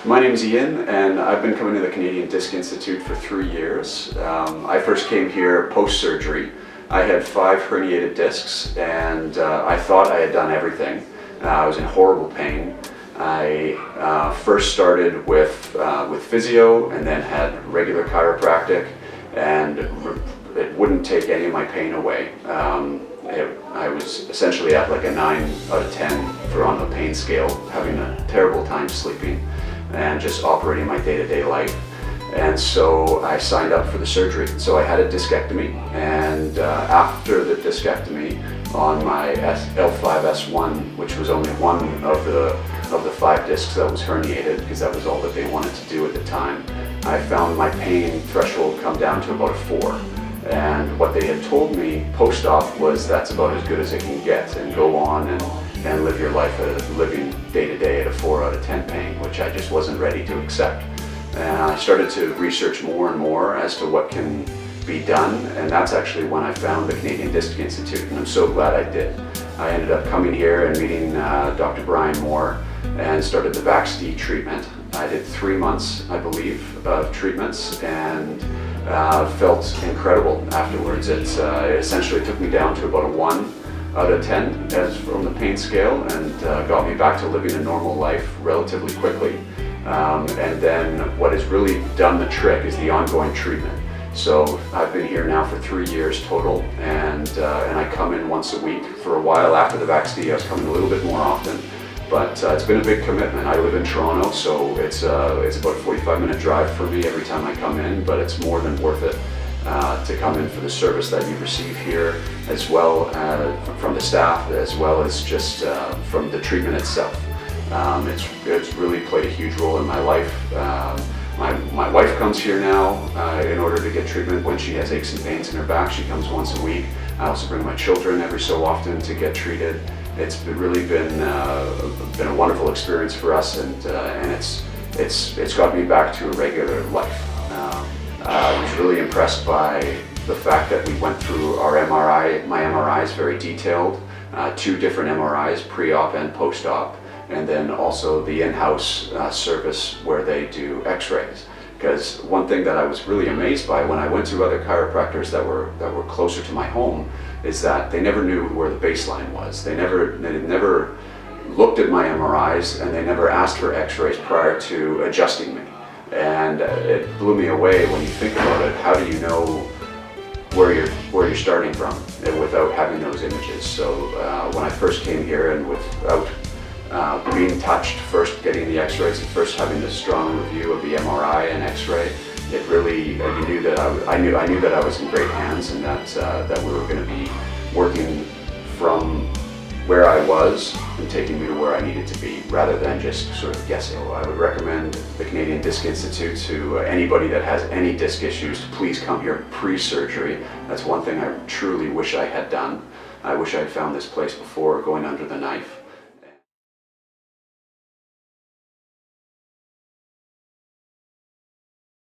My name is Iain, and I've been coming to the Canadian Disc Institute for 3 years. I first came here post-surgery. I had 5 herniated discs, and I thought I had done everything. I was in horrible pain. I first started with physio, and then had regular chiropractic, and it wouldn't take any of my pain away. I was essentially at like a 9 out of 10 on the pain scale, having a terrible time sleeping and just operating my day-to-day life. And so I signed up for the surgery. So I had a discectomy, and after the discectomy on my L5-S1, which was only one of the 5 discs that was herniated, because that was all that they wanted to do at the time, I found my pain threshold come down to about a 4. And what they had told me post-op was that's about as good as it can get, and go on and live your life living day-to-day at a 4 out of 10 pain, which I just wasn't ready to accept. And I started to research more and more as to what can be done, and that's actually when I found the Canadian Disc Institute, and I'm so glad I did. I ended up coming here and meeting Dr. Brian Moore and started the VAXD treatment. I did 3 months, I believe, of treatments, and felt incredible afterwards. It essentially took me down to about a 1 out of 10 as from the pain scale, and got me back to living a normal life relatively quickly. And then what has really done the trick is the ongoing treatment. So I've been here now for 3 years total, and I come in once a week. For a while after the VAXD, I was coming a little bit more often, but it's been a big commitment. I live in Toronto, so it's about a 45-minute drive for me every time I come in, but it's more than worth it to come in for the service that you receive here, as well from the staff, as well as just from the treatment itself. It's really played a huge role in my life. My wife comes here now in order to get treatment when she has aches and pains in her back. She comes once a week. I also bring my children every so often to get treated. It's really been a wonderful experience for us, and it's got me back to a regular life. I was really impressed by the fact that we went through our MRI. My MRI is very detailed, 2 different MRIs, pre-op and post-op, and then also the in-house service where they do x-rays. Because one thing that I was really amazed by when I went to other chiropractors that were closer to my home is that they never knew where the baseline was. They never looked at my MRIs, and they never asked for x-rays prior to adjusting me. And it blew me away when you think about it. How do you know where you're starting from without having those images? So when I first came here and without being touched, first getting the x-rays and first having the strong review of the MRI and x-ray, it really, you knew that I knew that I was in great hands, and that we were going to be working from where I was and taking me to where I needed to be, rather than just sort of guessing. I would recommend the Canadian Disc Institute to anybody that has any disc issues to please come here pre-surgery. That's one thing I truly wish I had done. I wish I had found this place before going under the knife.